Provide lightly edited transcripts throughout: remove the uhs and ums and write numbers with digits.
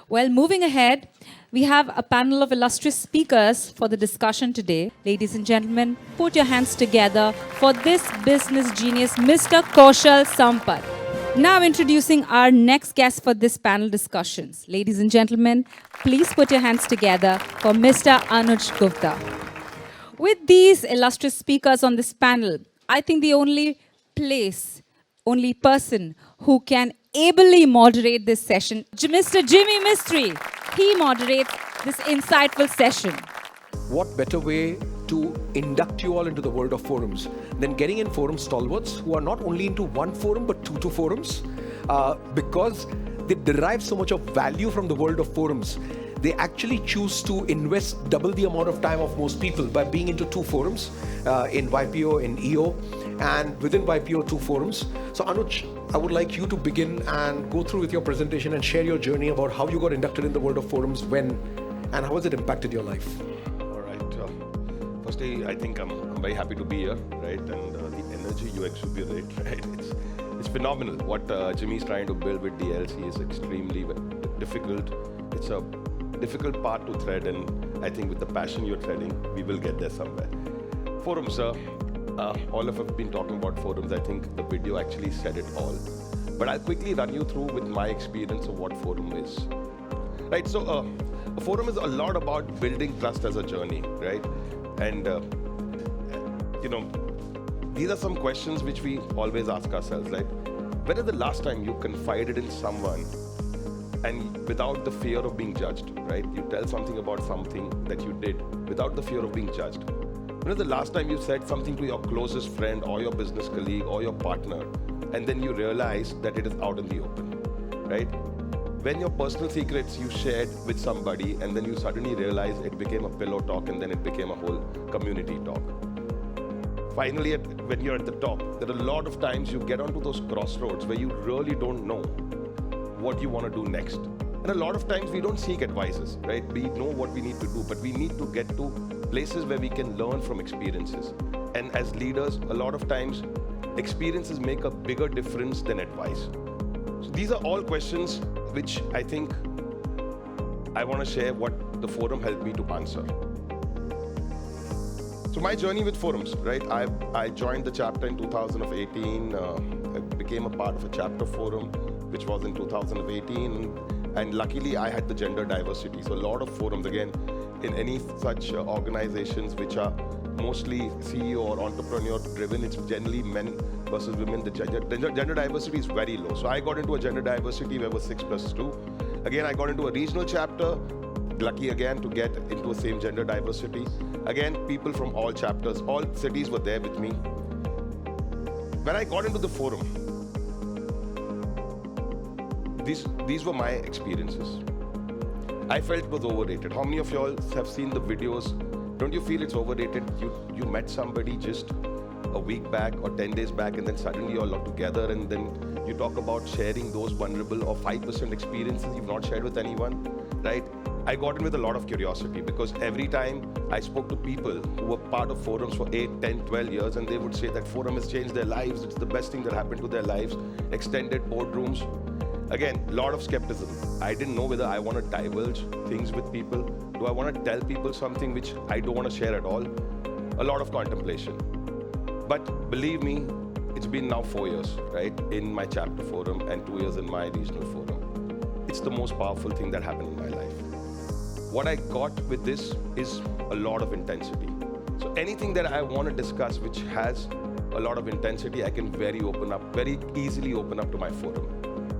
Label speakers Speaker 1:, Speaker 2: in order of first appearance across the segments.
Speaker 1: Well, moving ahead, we have a panel of illustrious speakers for the discussion today. Ladies and gentlemen, put your hands together for this business genius, Mr. Kaushal Sampath. Now introducing our next guest for this panel discussions. Ladies and gentlemen, please put your hands together for Mr. Anuj Gupta. With these illustrious speakers on this panel, I think the only person who can ably moderate this session, Mr. Jimmy Mistry. He moderates this insightful session.
Speaker 2: What better way to induct you all into the world of forums than getting in forum stalwarts who are not only into one forum but two forums, because they derive so much of value from the world of forums. They actually choose to invest double the amount of time of most people by being into two forums, in YPO, in EO, and within YPO, two forums. So Anuj, I would like you to begin and go through with your presentation and share your journey about how you got inducted in the world of forums, when, and how has it impacted your life?
Speaker 3: All right. Firstly, I think I'm very happy to be here, right? And the energy you exuberate, right? It's phenomenal. What Jimmy's trying to build with DLC is extremely difficult. It's a difficult path to thread, and I think with the passion you're threading, we will get there somewhere. Forums, all of us have been talking about forums. I think the video actually said it all. But I'll quickly run you through with my experience of what forum is. Right, so a forum is a lot about building trust as a journey, right? And, these are some questions which we always ask ourselves, right? When is the last time you confided in someone and without the fear of being judged, right? You tell something about something that you did without the fear of being judged. When is the last time you said something to your closest friend or your business colleague or your partner, and then you realize that it is out in the open, right? When your personal secrets you shared with somebody and then you suddenly realize it became a pillow talk and then it became a whole community talk. Finally, when you're at the top, there are a lot of times you get onto those crossroads where you really don't know what you want to do next. And a lot of times we don't seek advices, right? We know what we need to do, but we need to get to places where we can learn from experiences. And as leaders, a lot of times experiences make a bigger difference than advice. So these are all questions which I think I want to share what the forum helped me to answer. So my journey with forums, right? I joined the chapter in 2018. I became a part of a chapter forum, which was in 2018. And luckily, I had the gender diversity. So a lot of forums, again, in any such organizations which are mostly CEO or entrepreneur driven, it's generally men versus women. The gender diversity is very low. So I got into a gender diversity where it was 6+2. Again, I got into a regional chapter, lucky again to get into a same gender diversity. Again, people from all chapters, all cities were there with me. When I got into the forum, these were my experiences. I felt it was overrated. How many of y'all have seen the videos? Don't you feel it's overrated? You met somebody just a week back or 10 days back, and then suddenly you're all together, and then you talk about sharing those vulnerable or 5% experiences you've not shared with anyone, right? I got in with a lot of curiosity because every time I spoke to people who were part of forums for 8, 10, 12 years, and they would say that forum has changed their lives, it's the best thing that happened to their lives, extended boardrooms. Again, a lot of skepticism. I didn't know whether I want to divulge things with people. Do I want to tell people something which I don't want to share at all? A lot of contemplation. But believe me, it's been now 4 years, right, in my chapter forum and 2 years in my regional forum. It's the most powerful thing that happened in my life. What I got with this is a lot of intensity. So anything that I want to discuss which has a lot of intensity, I can very easily open up to my forum.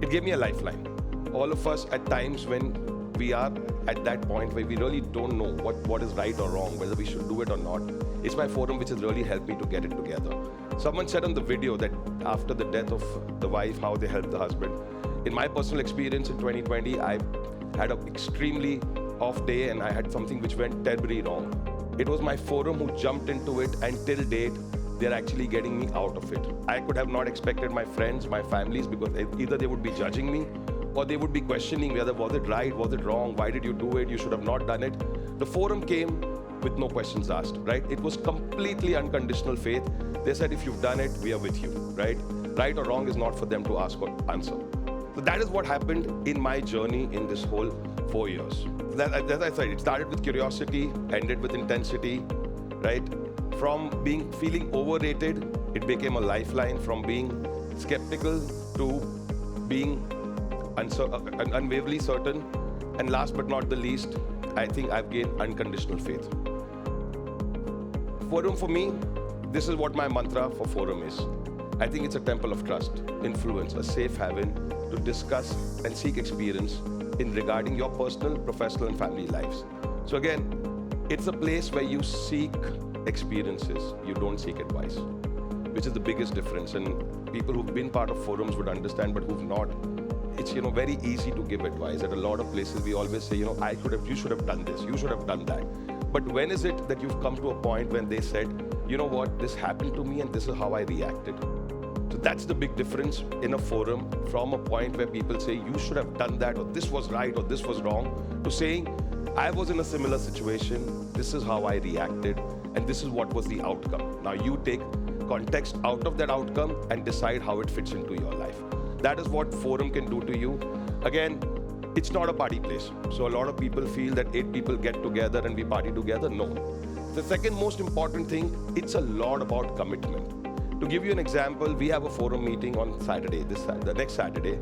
Speaker 3: It gave me a lifeline. All of us at times when we are at that point where we really don't know what is right or wrong, whether we should do it or not, it's my forum which has really helped me to get it together. Someone said on the video that after the death of the wife, how they helped the husband. In my personal experience in 2020, I had an extremely off day and I had something which went terribly wrong. It was my forum who jumped into it, and till date, they're actually getting me out of it. I could have not expected my friends, my families, because either they would be judging me or they would be questioning whether was it right, was it wrong, why did you do it, you should have not done it. The forum came with no questions asked, right? It was completely unconditional faith. They said, if you've done it, we are with you, right? Right or wrong is not for them to ask or answer. So that is what happened in my journey in this whole 4 years. As I said, it started with curiosity, ended with intensity, right? From feeling overrated, it became a lifeline. From being skeptical to being unwaveringly certain. And last but not the least, I think I've gained unconditional faith. Forum for me, this is what my mantra for Forum is. I think it's a temple of trust, influence, a safe haven to discuss and seek experience in regarding your personal, professional, and family lives. So again, it's a place where you seek experiences, you don't seek advice, which is the biggest difference. And people who've been part of forums would understand, but who've not, it's very easy to give advice. At a lot of places, we always say, you should have done this, you should have done that. But when is it that you've come to a point when they said, you know what, this happened to me and this is how I reacted? So that's the big difference in a forum, from a point where people say, you should have done that, or this was right, or this was wrong, to saying, I was in a similar situation, this is how I reacted, and this is what was the outcome. Now you take context out of that outcome and decide how it fits into your life. That is what forum can do to you. Again, it's not a party place. So a lot of people feel that 8 people get together and we party together. No. The second most important thing, it's a lot about commitment. To give you an example, we have a forum meeting on Saturday, the next Saturday.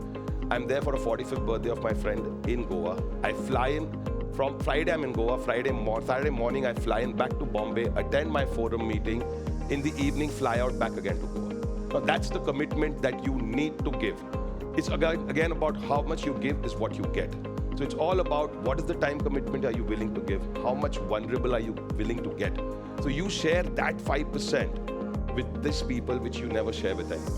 Speaker 3: I'm there for a 45th birthday of my friend in Goa. I fly in from Friday, I'm in Goa. Saturday morning, I fly in back to Bombay, attend my forum meeting. In the evening, fly out back again to Goa. Now that's the commitment that you need to give. It's again about how much you give is what you get. So it's all about what is the time commitment are you willing to give? How much vulnerable are you willing to get? So you share that 5% with these people which you never share with anyone.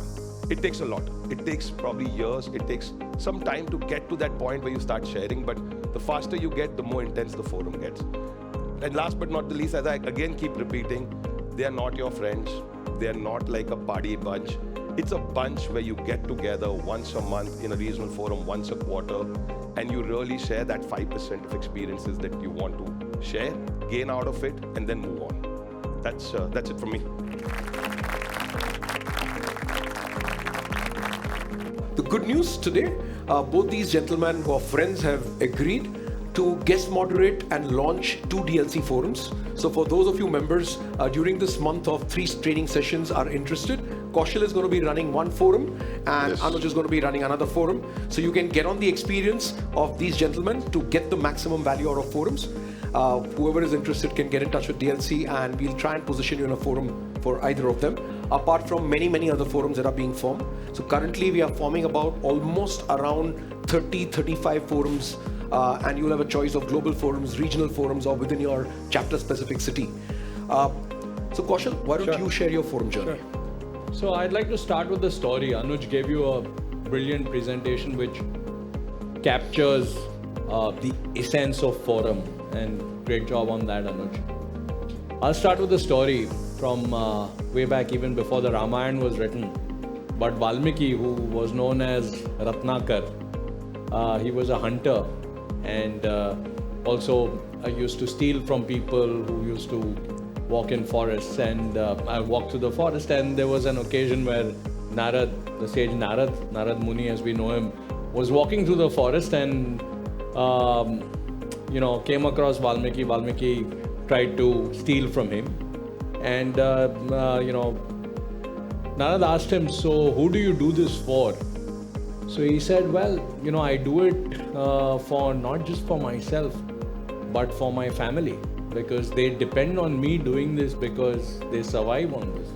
Speaker 3: It takes a lot. It takes probably years. It takes some time to get to that point where you start sharing, but the faster you get, the more intense the forum gets. And last but not the least, as I again keep repeating, they are not your friends. They are not like a party bunch. It's a bunch where you get together once a month in a regional forum, once a quarter, and you really share that 5% of experiences that you want to share, gain out of it, and then move on. That's it from me.
Speaker 2: The good news today, both these gentlemen who are friends have agreed to guest moderate and launch 2 DLC forums. So for those of you members, during this month of 3 training sessions are interested, Kaushal is going to be running 1 forum and yes, Anuj is going to be running another forum. So you can get on the experience of these gentlemen to get the maximum value out of forums. Whoever is interested can get in touch with DLC and we'll try and position you in a forum for either of them, apart from many other forums that are being formed. So currently we are forming about almost around 30-35 forums, and you'll have a choice of global forums, regional forums, or within your chapter specific city. So Kaushal, why don't you share your forum journey?
Speaker 4: Sure. So I'd like to start with the story. Anuj gave you a brilliant presentation which captures the essence of forum, and great job on that, Anuj. I'll start with the story from way back, even before the Ramayana was written. But Valmiki, who was known as Ratnakar, he was a hunter and also used to steal from people who used to walk in forests. And I walked through the forest, and there was an occasion where Narad, the sage Narad Muni as we know him, was walking through the forest and came across Valmiki. Valmiki tried to steal from him, and Narad asked him, so who do you do this for? So he said, well, I do it for not just for myself, but for my family, because they depend on me doing this because they survive on this.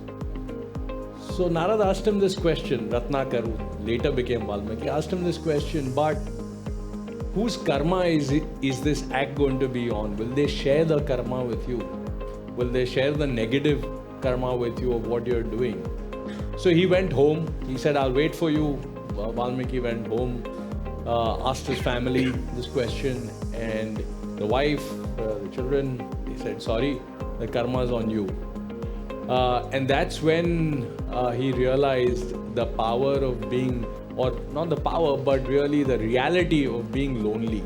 Speaker 4: So Narad asked him this question. Ratnakar, who later became Valmiki, asked him this question, but whose karma is this act going to be on? Will they share the karma with you? Will they share the negative karma with you of what you're doing? So he went home. He said, I'll wait for you. Valmiki went home, asked his family this question, and the wife, the children, they said, sorry, the karma is on you. And that's when he realized the power of being, or not the power, but really the reality of being lonely.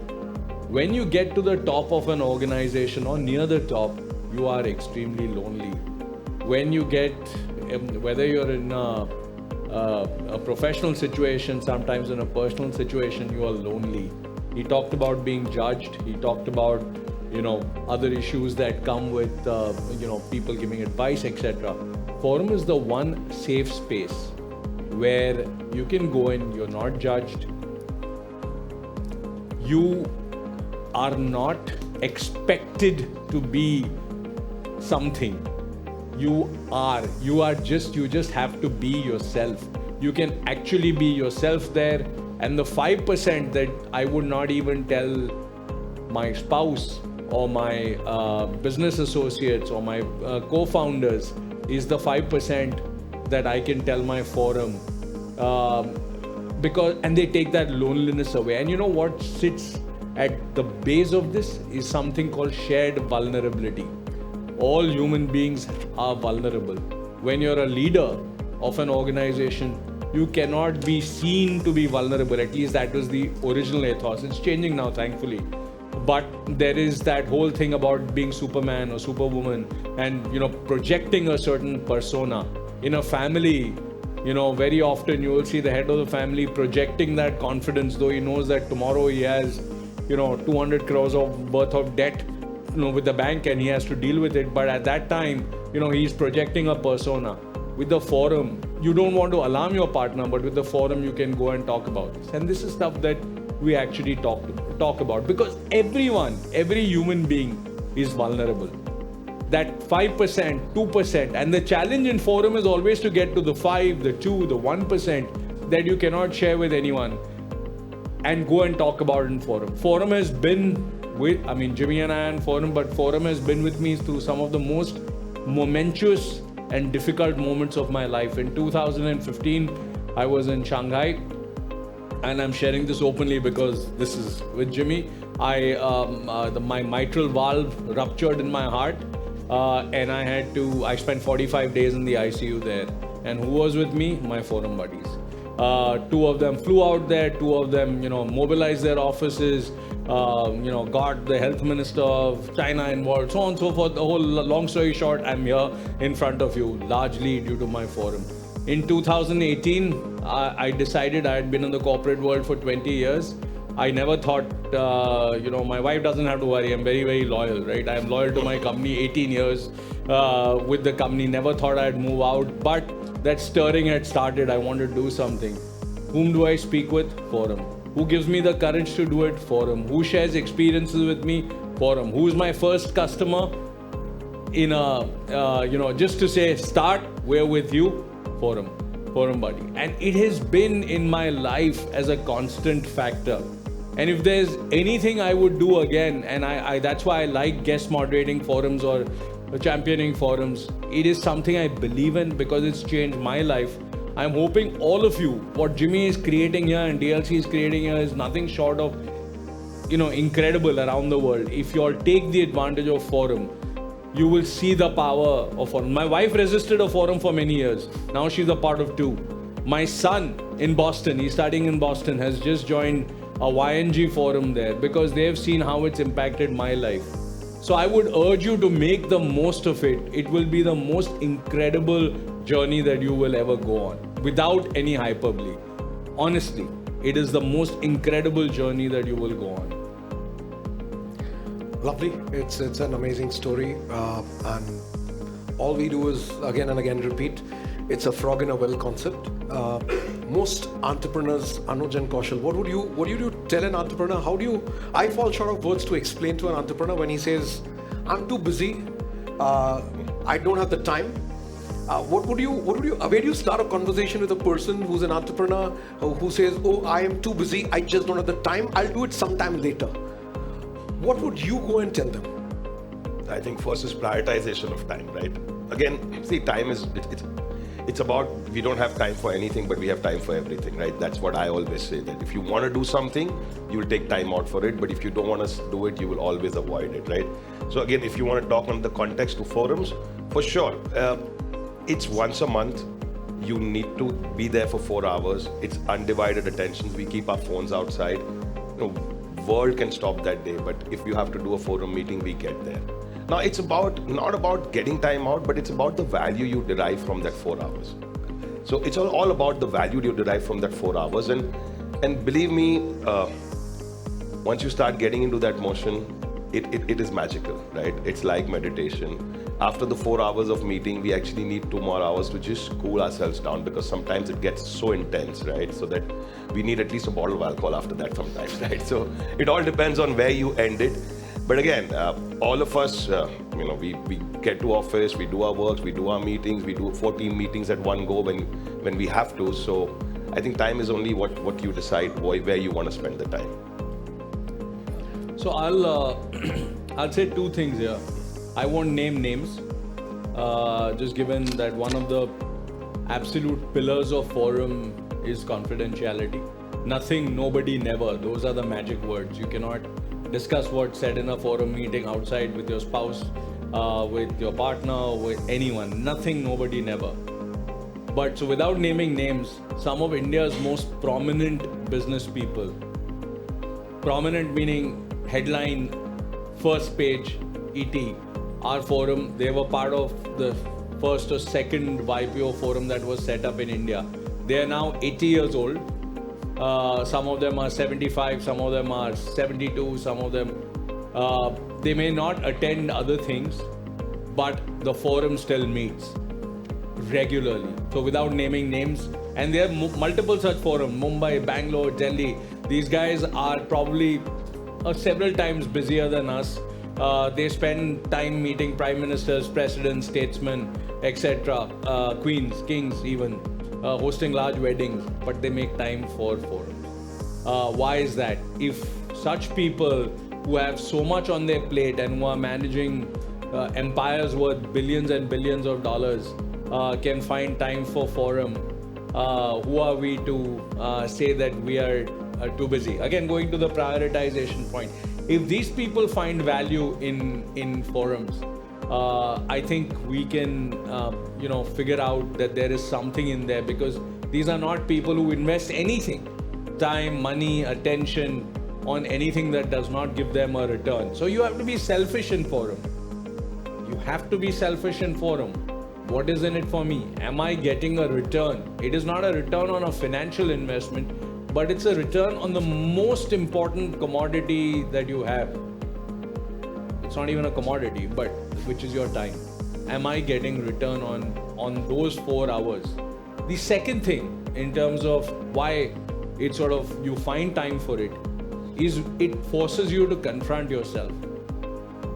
Speaker 4: When you get to the top of an organization or near the top, you are extremely lonely. When you get, whether you're in a professional situation, sometimes in a personal situation, you are lonely. He talked about being judged. He talked about, other issues that come with, people giving advice, etc. Forum is the one safe space where you can go in, you're not judged. You are not expected to be something. You just have to be yourself. You can actually be yourself there. And the 5% that I would not even tell my spouse or my business associates or my co-founders is the 5% that I can tell my forum, and they take that loneliness away. And you know what sits at the base of this is something called shared vulnerability. All human beings are vulnerable. When you're a leader of an organization, you cannot be seen to be vulnerable. At least that was the original ethos. It's changing now, thankfully. But there is that whole thing about being Superman or Superwoman and, projecting a certain persona. In a family, very often you will see the head of the family projecting that confidence, though he knows that tomorrow he has, 200 crores worth of debt, with the bank, and he has to deal with it. But at that time, he's projecting a persona. With the forum, you don't want to alarm your partner, but with the forum, you can go and talk about this. And this is stuff that we actually talk about, because every human being is vulnerable. That 5%, 2%, and the challenge in forum is always to get to the 5, the 2, the 1% that you cannot share with anyone and go and talk about it in forum. Forum has been Jimmy and I are in forum, but forum has been with me through some of the most momentous and difficult moments of my life. In 2015, I was in Shanghai, and I'm sharing this openly because this is with Jimmy. My mitral valve ruptured in my heart, and I spent 45 days in the ICU there. And who was with me? My forum buddies. 2 of them flew out there, 2 of them, mobilized their offices, got the health minister of China involved, so on and so forth. The whole long story short, I'm here in front of you, largely due to my forum. In 2018, I decided I had been in the corporate world for 20 years. I never thought, my wife doesn't have to worry. I'm very, very loyal, right? I'm loyal to my company, 18 years with the company. Never thought I'd move out, but that stirring had started. I wanted to do something. Whom do I speak with? Forum. Who gives me the courage to do it? Forum. Who shares experiences with me? Forum. Who's my first customer? Just to say, start, we're with you. Forum buddy. And it has been in my life as a constant factor. And if there's anything I would do again, and I that's why I like guest moderating forums or championing forums, it is something I believe in because it's changed my life. I'm hoping all of you, what Jimmy is creating here and DLC is creating here is nothing short of, incredible around the world. If you all take the advantage of forum, you will see the power of forum. My wife resisted a forum for many years. Now she's a part of 2. My son in Boston, he's studying in Boston, has just joined a YNG forum there because they have seen how it's impacted my life. So I would urge you to make the most of it. It will be the most incredible journey that you will ever go on, without any hyperbole. Honestly, it is the most incredible journey that you will go on.
Speaker 2: Lovely. It's an amazing story, and all we do is again and again repeat. It's a frog in a well concept. Most entrepreneurs, Anuj and Kaushal, what would you tell an entrepreneur? I fall short of words to explain to an entrepreneur when he says, I'm too busy, I don't have the time. Where do you start a conversation with a person who's an entrepreneur who says, oh, I am too busy, I just don't have the time, I'll do it sometime later. What would you go and tell them?
Speaker 3: I think first is prioritization of time, right? Again, see, time is, it's about, we don't have time for anything, but we have time for everything, right? That's what I always say, that if you want to do something, you will take time out for it, but if you don't want to do it, you will always avoid it, right? So again, if you want to talk on the context of forums, for sure, it's once a month. You need to be there for 4 hours. It's undivided attention. We keep our phones outside. World can stop that day, but if you have to do a forum meeting, we get there. Now it's not about getting time out, but it's about the value you derive from that 4 hours. So it's all about the value you derive from that 4 hours, and believe me, once you start getting into that motion, it is magical, right? It's like meditation. After the 4 hours of meeting, we actually need 2 more hours to just cool ourselves down, because sometimes it gets so intense, right? So that we need at least a bottle of alcohol after that sometimes, right? So it all depends on where you end it. But again, all of us, we get to office, we do our works, we do our meetings, we do 14 meetings at one go when we have to. So I think time is only what you decide where you want to spend the time.
Speaker 4: So I'll say two things here. I won't name names, just given that one of the absolute pillars of forum is confidentiality. Nothing, nobody, never. Those are the magic words. You cannot discuss what's said in a forum meeting outside with your spouse, with your partner, with anyone. Nothing, nobody, never. But so without naming names, some of India's most prominent business people, prominent meaning headline, first page, ET, our forum, they were part of the first or second YPO forum that was set up in India. They are now 80 years old. Some of them are 75, some of them are 72, some of them, they may not attend other things, but the forum still meets regularly. So without naming names, and there are multiple such forums, Mumbai, Bangalore, Delhi. These guys are probably several times busier than us. They spend time meeting prime ministers, presidents, statesmen, etc., queens, kings even, hosting large weddings, but they make time for forums. Why is that? If such people who have so much on their plate and who are managing empires worth billions and billions of dollars can find time for forum, who are we to say that we are too busy? Again, going to the prioritization point. If these people find value in forums, I think we can, figure out that there is something in there, because these are not people who invest anything, time, money, attention on anything that does not give them a return. So you have to be selfish in forum. You have to be selfish in forum. What is in it for me? Am I getting a return? It is not a return on a financial investment, but it's a return on the most important commodity that you have. It's not even a commodity, but which is your time. Am I getting return on those 4 hours? The second thing, in terms of why it's sort of you find time for it, is it forces you to confront yourself.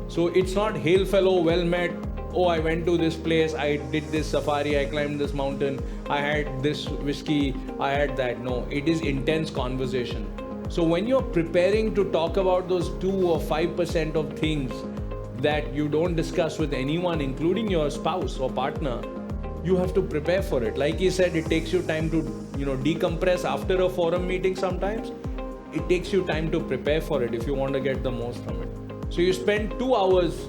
Speaker 4: So it's not hail fellow, well met, oh, I went to this place, I did this safari, I climbed this mountain, I had this whiskey, I had that. No, it is intense conversation. So when you're preparing to talk about those 2 or 5% of things that you don't discuss with anyone, including your spouse or partner, you have to prepare for it. Like he said, it takes you time to, decompress after a forum meeting sometimes. It takes you time to prepare for it if you want to get the most from it. So you spend 2 hours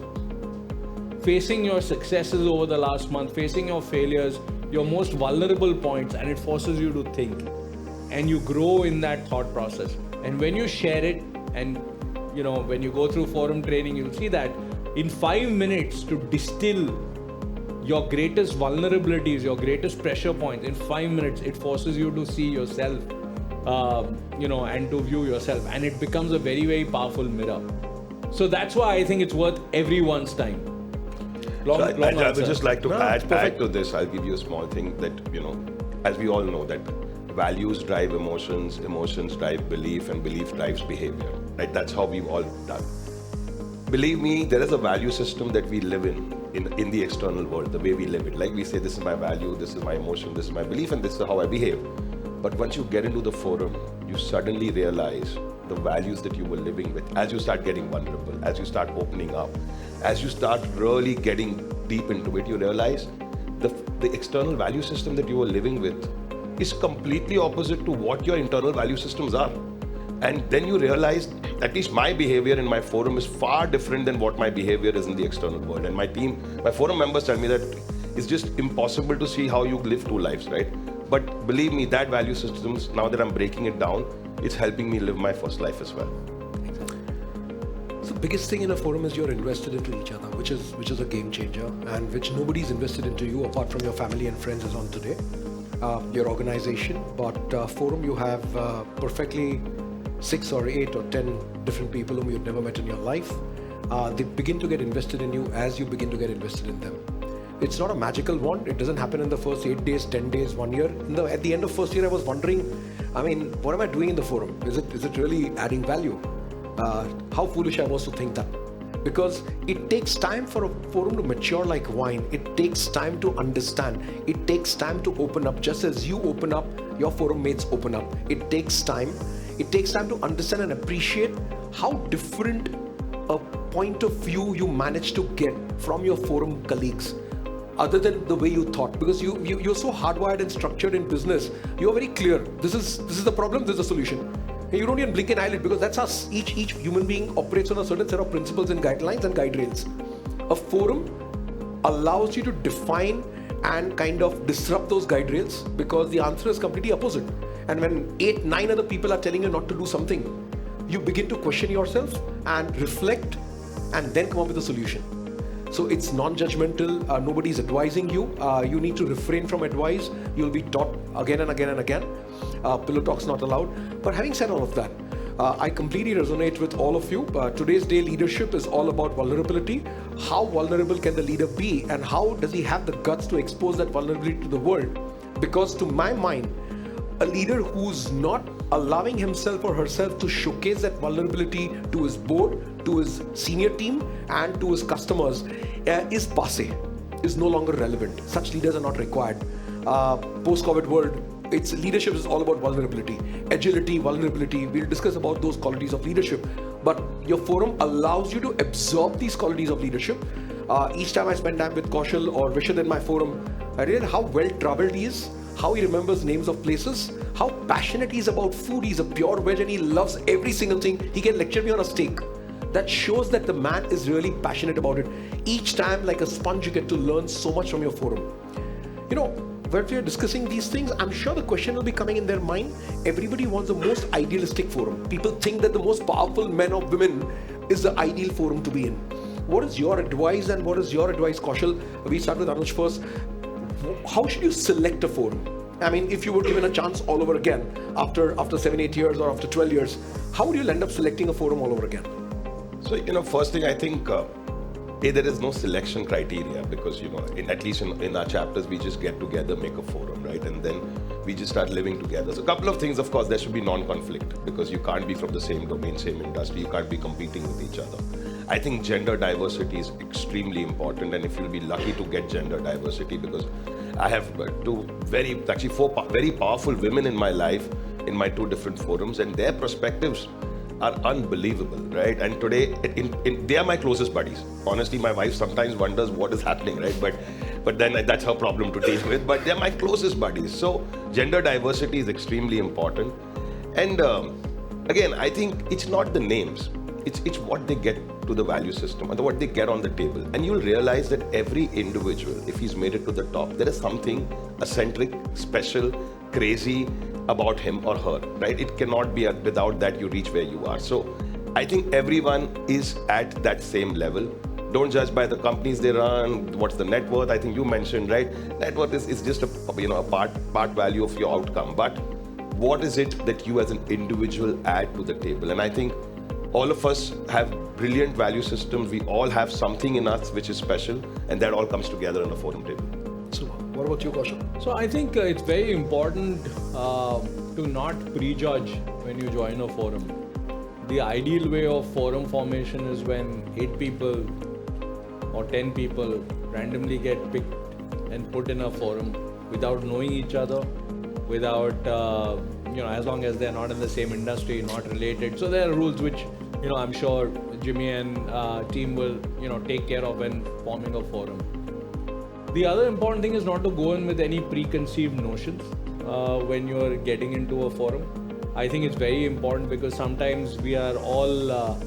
Speaker 4: facing your successes over the last month, facing your failures, your most vulnerable points, and it forces you to think. And you grow in that thought process. And when you share it, and when you go through forum training, you'll see that in 5 minutes to distill your greatest vulnerabilities, your greatest pressure points, in 5 minutes, it forces you to see yourself, and to view yourself. And it becomes a very, very powerful mirror. So that's why I think it's worth everyone's time.
Speaker 3: I would just like to add to this. I'll give you a small thing that, as we all know, that values drive emotions, emotions drive belief, and belief drives behavior. Right? That's how we've all done. Believe me, there is a value system that we live in the external world, the way we live it. Like we say, this is my value, this is my emotion, this is my belief, and this is how I behave. But once you get into the forum, you suddenly realize the values that you were living with. As you start getting vulnerable, as you start opening up, as you start really getting deep into it, you realize the external value system that you were living with is completely opposite to what your internal value systems are. And then you realize, at least my behavior in my forum is far different than what my behavior is in the external world. And my forum members tell me that it's just impossible to see how you live 2 lives, right? But believe me, that value systems, now that I'm breaking it down, it's helping me live my first life as well.
Speaker 2: So the biggest thing in a forum is you're invested into each other, which is a game changer, and which nobody's invested into you apart from your family and friends as on today, your organization. But forum, you have perfectly 6 or 8 or 10 different people whom you've never met in your life. They begin to get invested in you as you begin to get invested in them. It's not a magical wand. It doesn't happen in the first 8 days, 10 days, 1 year. At the end of first year, I was wondering, what am I doing in the forum? Is it really adding value? How foolish I was to think that. Because it takes time for a forum to mature like wine. It takes time to understand. It takes time to open up. Just as you open up, your forum mates open up. It takes time. It takes time to understand and appreciate how different a point of view you manage to get from your forum colleagues, other than the way you thought. Because you're so hardwired and structured in business, you're very clear. This is the problem, this is the solution. And you don't even blink an eyelid, because that's us. Each human being operates on a certain set of principles and guidelines and guide rails. A forum allows you to define and kind of disrupt those guide rails, because the answer is completely opposite. And when 8, 9 other people are telling you not to do something, you begin to question yourself and reflect and then come up with a solution. So it's non-judgmental. Nobody's advising you. You need to refrain from advice. You'll be taught again and again and again. Pillow talk's not allowed. But having said all of that, I completely resonate with all of you. Today's day leadership is all about vulnerability. How vulnerable can the leader be, and how does he have the guts to expose that vulnerability to the world? Because to my mind, a leader who's not allowing himself or herself to showcase that vulnerability to his board, to his senior team, and to his customers is passé, is no longer relevant. Such leaders are not required. Post-COVID world, its leadership is all about vulnerability, agility, vulnerability. We'll discuss about those qualities of leadership. But your forum allows you to absorb these qualities of leadership. Each time I spend time with Kaushal or Vishad in my forum, I realize how well-traveled he is, how he remembers names of places, how passionate he is about food. He's a pure veg and he loves every single thing. He can lecture me on a steak. That shows that the man is really passionate about it. Each time, like a sponge, you get to learn so much from your forum. When we are discussing these things, I'm sure the question will be coming in their mind. Everybody wants the most idealistic forum. People think that the most powerful men or women is the ideal forum to be in. What is your advice, and what is your advice, Kaushal? We start with Anuj first. How should you select a forum? If you were given a chance all over again, after 7, 8 years or after 12 years, how would you end up selecting a forum all over again?
Speaker 3: So, first thing, I think there is no selection criteria, because, at least in our chapters, we just get together, make a forum, right? And then we just start living together. So a couple of things, of course, there should be non-conflict, because you can't be from the same domain, same industry. You can't be competing with each other. I think gender diversity is extremely important, and if you'll be lucky to get gender diversity, because I have four very powerful women in my life, in my 2 different forums, and their perspectives are unbelievable, right? And today, they are my closest buddies. Honestly, my wife sometimes wonders what is happening, right? But then that's her problem to deal with. But they're my closest buddies. So gender diversity is extremely important. And again, I think it's not the names. It's what they get to the value system, or what they get on the table. And you'll realize that every individual, if he's made it to the top, there is something eccentric, special, crazy about him or her, right? It cannot be without that you reach where you are. So I think everyone is at that same level. Don't judge by the companies they run, what's the net worth. I think you mentioned, right? Net worth is just a part value of your outcome. But what is it that you as an individual add to the table? And I think all of us have brilliant value systems. We all have something in us which is special, and that all comes together on a forum table.
Speaker 2: So what about you, Kaushal?
Speaker 4: So I think it's very important to not prejudge when you join a forum. The ideal way of forum formation is when 8 people or 10 people randomly get picked and put in a forum without knowing each other, without, as long as they're not in the same industry, not related. So there are rules which, I'm sure Jimmy and team will, take care of when forming a forum. The other important thing is not to go in with any preconceived notions when you're getting into a forum. I think it's very important, because sometimes we are all,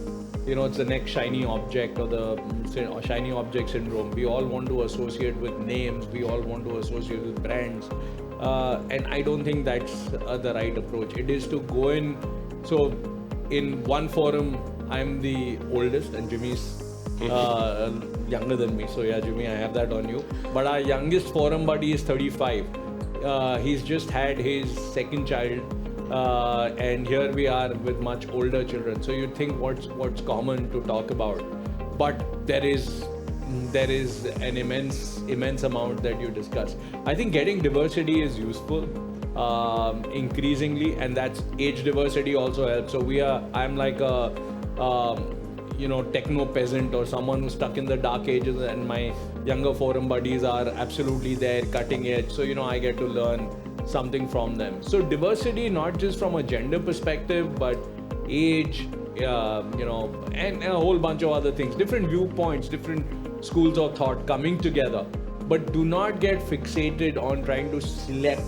Speaker 4: it's the next shiny object, or the shiny object syndrome. We all want to associate with names. We all want to associate with brands. And I don't think that's the right approach. It is to go in. So in one forum, I'm the oldest and Jimmy's younger than me. So yeah, Jimmy, I have that on you. But our youngest forum buddy is 35. He's just had his second child. and here we are with much older children. So you think what's common to talk about, but there is an immense amount that you discuss. I think getting diversity is useful increasingly, and that's age diversity also helps. So I'm like a techno peasant or someone who's stuck in the dark ages, and my younger forum buddies are absolutely there, cutting edge. So I get to learn something from them. So diversity, not just from a gender perspective, but age, and a whole bunch of other things, different viewpoints, different schools of thought coming together. But do not get fixated on trying to select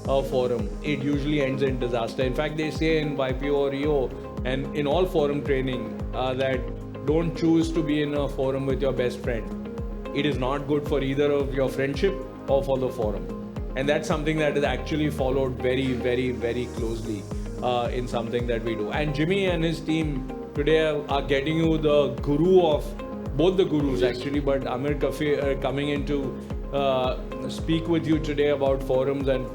Speaker 4: a forum. It usually ends in disaster. In fact, they say in YPO or EO and in all forum training that don't choose to be in a forum with your best friend. It is not good for either of your friendship or for the forum. And that's something that is actually followed very, very, very closely in something that we do. And Jimmy and his team today are getting you the guru of both the gurus actually, but Amir Kafi coming in to speak with you today about forums, and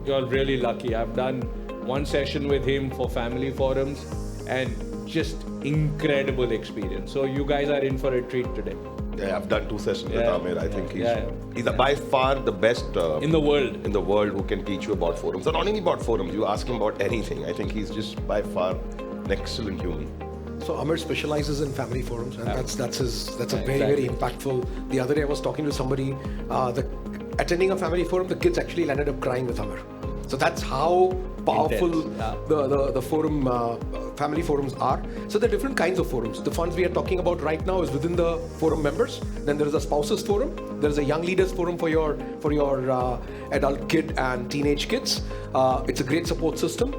Speaker 4: you're really lucky. I've done one session with him for family forums and just incredible experience. So you guys are in for a treat today.
Speaker 3: Yeah, I've done 2 sessions with Amir. I think he's by far the best
Speaker 4: in the world
Speaker 3: who can teach you about forums. So not only about forums, you ask him about anything. I think he's just by far an excellent human.
Speaker 2: So Amir specializes in family forums, and that's a very impactful. The other day I was talking to somebody, attending a family forum, the kids actually landed up crying with Amir. So that's how powerful the forum family forums are. So there are different kinds of forums. The ones we are talking about right now is within the forum members. Then there is a spouses forum. There is a young leaders forum for your adult kid and teenage kids. It's a great support system.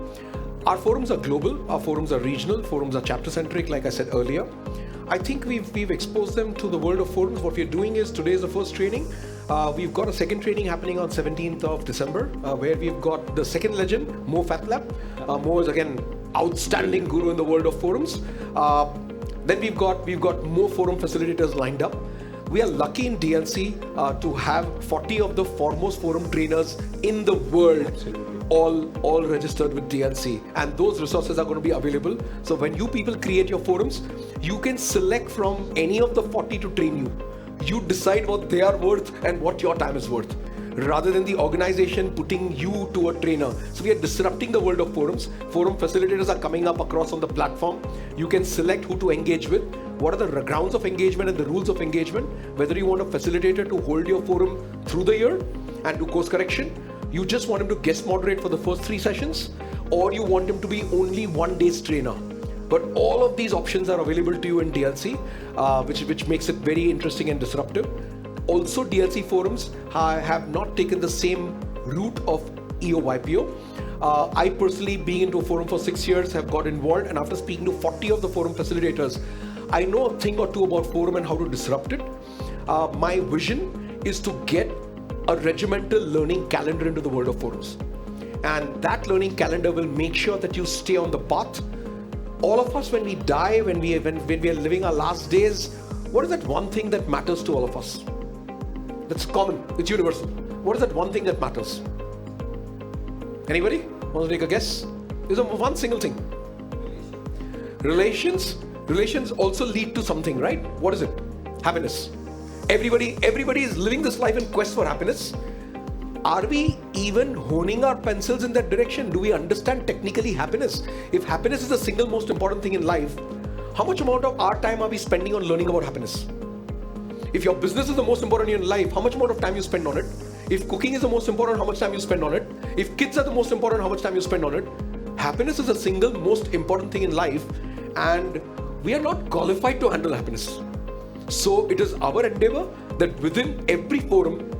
Speaker 2: Our forums are global. Our forums are regional. Forums are chapter centric, like I said earlier. I think we've exposed them to the world of forums. What we're doing is, today is the first training. We've got a second training happening on 17th of December, where we've got the second legend, Mo Fatlap. Mo is again outstanding guru in the world of forums. Then we've got more forum facilitators lined up. We are lucky in DLC to have 40 of the foremost forum trainers in the world. All registered with DLC, and those resources are going to be available. So when you people create your forums, you can select from any of the 40 to train you. You decide what they are worth and what your time is worth, rather than the organization putting you to a trainer. So we are disrupting the world of forums. Forum facilitators are coming up across on the platform. You can select who to engage with, what are the grounds of engagement and the rules of engagement, whether you want a facilitator to hold your forum through the year and do course correction, you just want him to guest moderate for the first 3 sessions, or you want him to be only 1 day's trainer. But all of these options are available to you in DLC, which makes it very interesting and disruptive. Also, DLC forums have not taken the same route of EO-YPO. I personally, being into a forum for 6 years, have got involved, and after speaking to 40 of the forum facilitators, I know a thing or two about forum and how to disrupt it. My vision is to get a regimental learning calendar into the world of forums, and that learning calendar will make sure that you stay on the path. All of us, when we die, when we are living our last days, what is that one thing that matters to all of us? That's common, it's universal. What is that one thing that matters? Anybody want to take a guess? There's one single thing. Relations also lead to something, right? What is it? Happiness. Everybody is living this life in quest for happiness. Are we even honing our pencils in that direction? Do we understand technically happiness? If happiness is the single most important thing in life, how much amount of our time are we spending on learning about happiness? If your business is the most important in your life, how much amount of time you spend on it? If cooking is the most important, how much time you spend on it? If kids are the most important, how much time you spend on it? Happiness is the single most important thing in life, and we are not qualified to handle happiness. So it is our endeavor that within every forum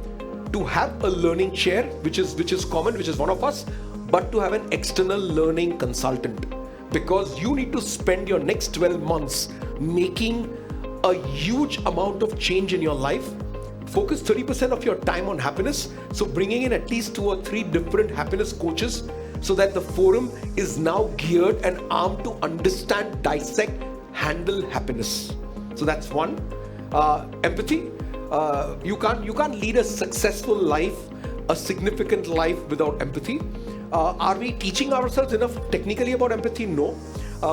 Speaker 2: to have a learning chair, which is common, which is one of us, but to have an external learning consultant, because you need to spend your next 12 months making a huge amount of change in your life. Focus 30% of your time on happiness. So bringing in at least 2 or 3 different happiness coaches, so that the forum is now geared and armed to understand, dissect, handle happiness. So that's one. Empathy. You can't lead a successful life, a significant life without empathy. Are we teaching ourselves enough technically about empathy? No.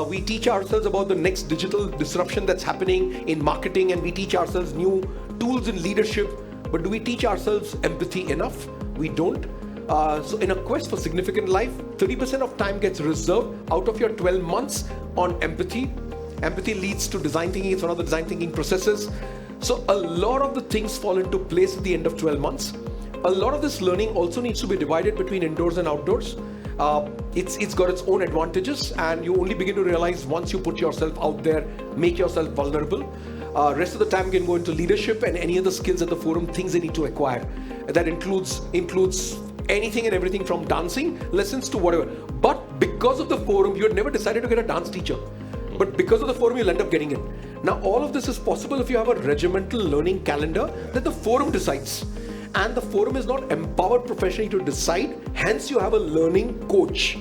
Speaker 2: We teach ourselves about the next digital disruption that's happening in marketing, and we teach ourselves new tools in leadership. But do we teach ourselves empathy enough? We don't. So in a quest for significant life, 30% of time gets reserved out of your 12 months on empathy. Empathy leads to design thinking. It's one of the design thinking processes. So a lot of the things fall into place at the end of 12 months. A lot of this learning also needs to be divided between indoors and outdoors. It's got its own advantages, and you only begin to realize once you put yourself out there, make yourself vulnerable. Rest of the time can go into leadership and any other skills at the forum, things they need to acquire. That includes anything and everything from dancing lessons to whatever. But because of the forum, you had never decided to get a dance teacher. But because of the forum, you'll end up getting in. Now, all of this is possible if you have a regimental learning calendar that the forum decides. And the forum is not empowered professionally to decide. Hence, you have a learning coach.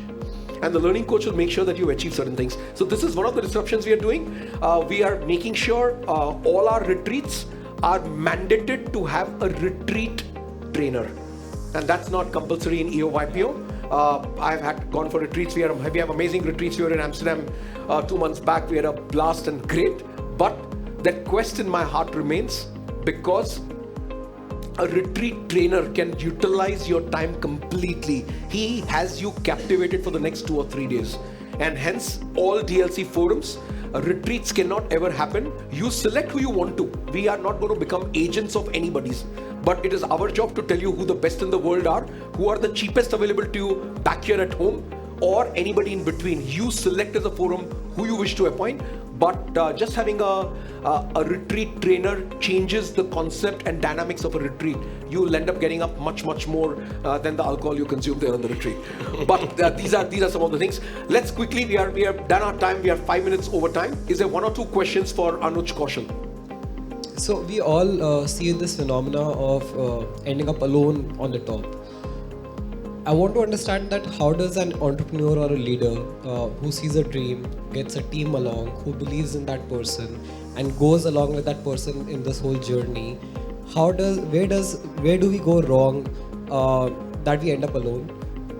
Speaker 2: And the learning coach will make sure that you achieve certain things. So this is one of the disruptions we are doing. We are making sure all our retreats are mandated to have a retreat trainer. And that's not compulsory in EOYPO. I've gone for retreats. We have amazing retreats. We were in Amsterdam 2 months back. We had a blast and great. But that quest in my heart remains, because a retreat trainer can utilize your time completely. He has you captivated for the next 2 or 3 days. And hence, all DLC forums, retreats cannot ever happen. You select who you want to. We are not going to become agents of anybody's. But it is our job to tell you who the best in the world are, who are the cheapest available to you back here at home, or anybody in between. You select as a forum who you wish to appoint. But just having a retreat trainer changes the concept and dynamics of a retreat. You'll end up getting up much more than the alcohol you consume there on the retreat. But these are some of the things. Let's quickly, we have done our time. We are 5 minutes over time. Is there 1 or 2 questions for Anuj Kaushal?
Speaker 5: So we all see this phenomena of ending up alone on the top. I want to understand that how does an entrepreneur or a leader who sees a dream, gets a team along, who believes in that person and goes along with that person in this whole journey, where do we go wrong that we end up alone?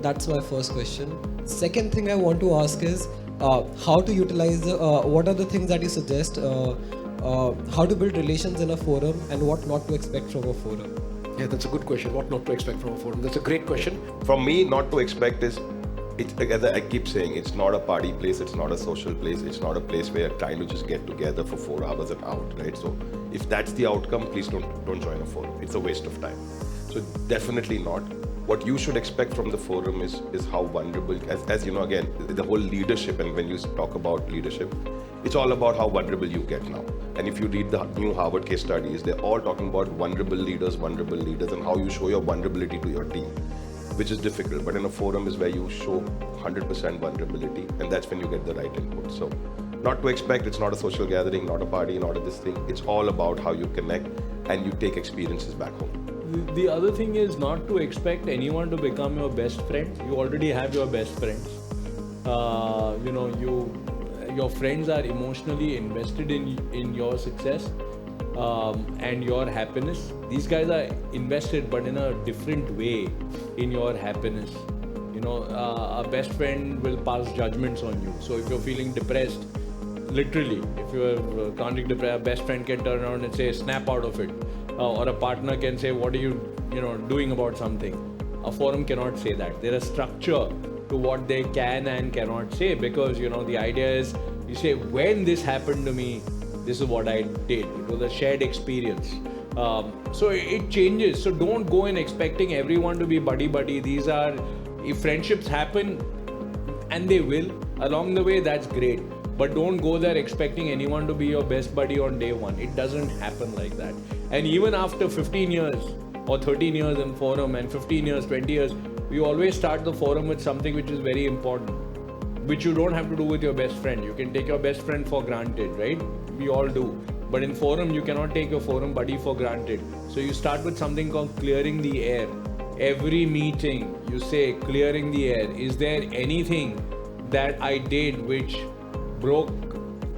Speaker 5: That's my first question. Second thing I want to ask is how to utilize, what are the things that you suggest, how to build relations in a forum and what not to expect from a forum?
Speaker 2: Yeah, that's a good question. What not to expect from a forum? That's a great question.
Speaker 3: From me, not to expect is, as I keep saying, it's not a party place, it's not a social place, it's not a place where you're trying to just get together for 4 hours and out, right? So if that's the outcome, please don't join a forum. It's a waste of time. So definitely not. What you should expect from the forum is how vulnerable, as you know, again, the whole leadership, and when you talk about leadership, it's all about how vulnerable you get now. And if you read the new Harvard case studies, they're all talking about vulnerable leaders, and how you show your vulnerability to your team, which is difficult. But in a forum is where you show 100% vulnerability, and that's when you get the right input. So not to expect, it's not a social gathering, not a party, not a this thing. It's all about how you connect and you take experiences back home.
Speaker 4: The other thing is not to expect anyone to become your best friend. You already have your best friends. Your friends are emotionally invested in your success and your happiness. These guys are invested, but in a different way in your happiness. A best friend will pass judgments on you. So if you're feeling depressed, literally, if you're chronically depressed, a best friend can turn around and say, snap out of it. Or a partner can say, what are you doing about something? A forum cannot say that. There is structure to what they can and cannot say, because the idea is, you say, when this happened to me, this is what I did. It was a shared experience. So it changes. So don't go in expecting everyone to be buddy. If friendships happen, and they will, along the way, that's great. But don't go there expecting anyone to be your best buddy on day one. It doesn't happen like that. And even after 15 years or 13 years in forum, and 15 years, 20 years, we always start the forum with something which is very important, which you don't have to do with your best friend. You can take your best friend for granted, right? We all do. But in forum, you cannot take your forum buddy for granted. So you start with something called clearing the air. Every meeting, you say, clearing the air. Is there anything that I did which broke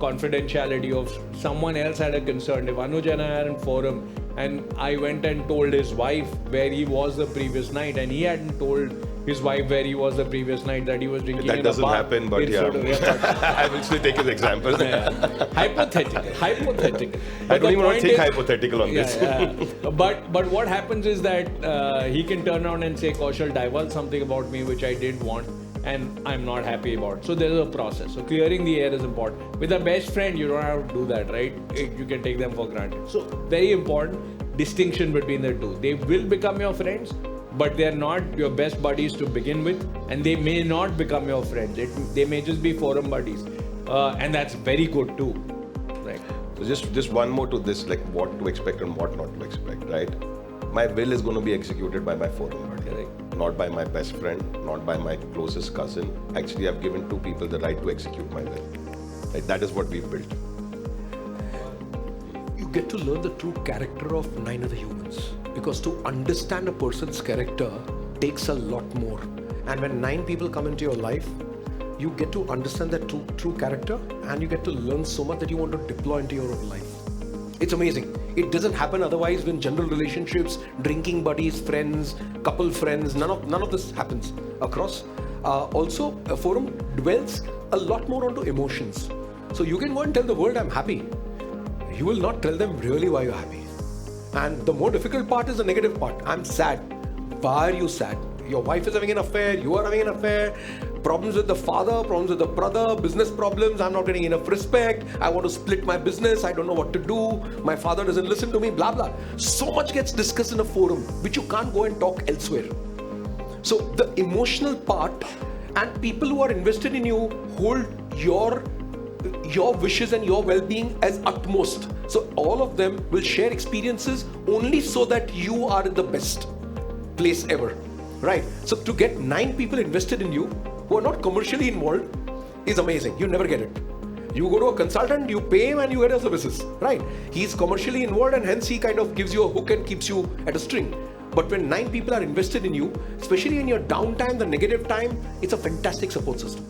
Speaker 4: confidentiality of someone else had a concern? If Anuj and I are in forum and I went and told his wife where he was the previous night and he hadn't told his wife where he was the previous night, that he was drinking
Speaker 3: That
Speaker 4: in
Speaker 3: doesn't
Speaker 4: a bar.
Speaker 3: happen, but
Speaker 4: instead of-
Speaker 3: I will still take his example.
Speaker 4: Hypothetical.
Speaker 3: I
Speaker 4: But
Speaker 3: don't
Speaker 4: the
Speaker 3: even want
Speaker 4: point
Speaker 3: to think
Speaker 4: is-
Speaker 3: hypothetical on this.
Speaker 4: But what happens is that he can turn around and say, Kaushal divulged something about me which I didn't want and I'm not happy about. So there's a process. So clearing the air is important. With a best friend, you don't have to do that, right? You can take them for granted. So very important distinction between the two. They will become your friends, but they're not your best buddies to begin with, and they may not become your friends. They may just be forum buddies, and that's very good too, right?
Speaker 3: So just one more to this, like what to expect and what not to expect, right? My will is going to be executed by my forum buddy, right? Not by my best friend, not by my closest cousin. Actually, I've given two people the right to execute my will. Right? That is what we've built.
Speaker 2: You get to learn the true character of 9 other humans, because to understand a person's character takes a lot more. And when 9 people come into your life, you get to understand that true character, and you get to learn so much that you want to deploy into your own life. It's amazing. It doesn't happen otherwise when general relationships, drinking buddies, friends, couple friends, none of this happens across. Also, a forum dwells a lot more onto emotions. So you can go and tell the world I'm happy. You will not tell them really why you're happy. And the more difficult part is the negative part. I'm sad. Why are you sad? Your wife is having an affair, you are having an affair, problems with the father, problems with the brother, business problems, I'm not getting enough respect, I want to split my business, I don't know what to do, my father doesn't listen to me, blah, blah. So much gets discussed in a forum, which you can't go and talk elsewhere. So the emotional part, and people who are invested in you hold your wishes and your well-being as utmost. So all of them will share experiences only so that you are in the best place ever. Right? So to get 9 people invested in you who are not commercially involved is amazing. You never get it. You go to a consultant, you pay him and you get a services. Right? He's commercially involved and hence he kind of gives you a hook and keeps you at a string. But when 9 people are invested in you, especially in your downtime, the negative time, it's a fantastic support system.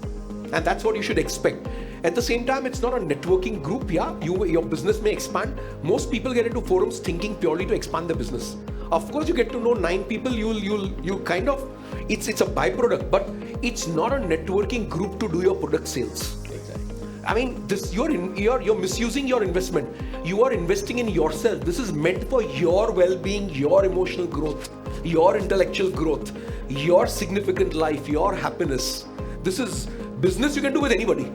Speaker 2: And that's what you should expect. At the same time, it's not a networking group. Yeah, your business may expand. Most people get into forums thinking purely to expand their business. Of course, you get to know 9 people. You kind of, it's a byproduct, but it's not a networking group to do your product sales.
Speaker 4: Exactly.
Speaker 2: I mean, you're misusing your investment. You are investing in yourself. This is meant for your well-being, your emotional growth, your intellectual growth, your significant life, your happiness. This is business you can do with anybody.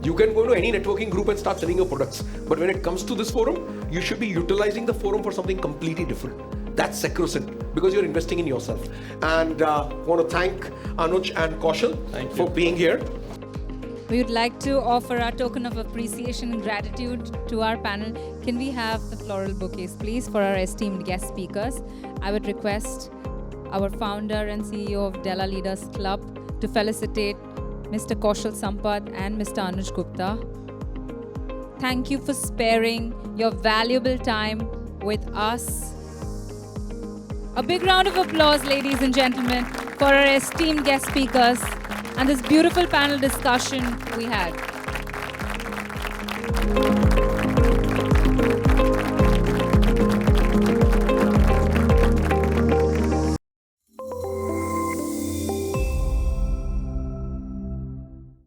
Speaker 2: You can go to any networking group and start selling your products. But when it comes to this forum, you should be utilizing the forum for something completely different. That's sacrosanct because you're investing in yourself. And want to thank Anuj and Kaushal for being here.
Speaker 1: We would like to offer our token of appreciation and gratitude to our panel. Can we have the floral bouquets, please, for our esteemed guest speakers? I would request our founder and CEO of Della Leaders Club to felicitate Mr. Kaushal Sampath and Mr. Anuj Gupta. Thank you for sparing your valuable time with us. A big round of applause, ladies and gentlemen, for our esteemed guest speakers and this beautiful panel discussion we had.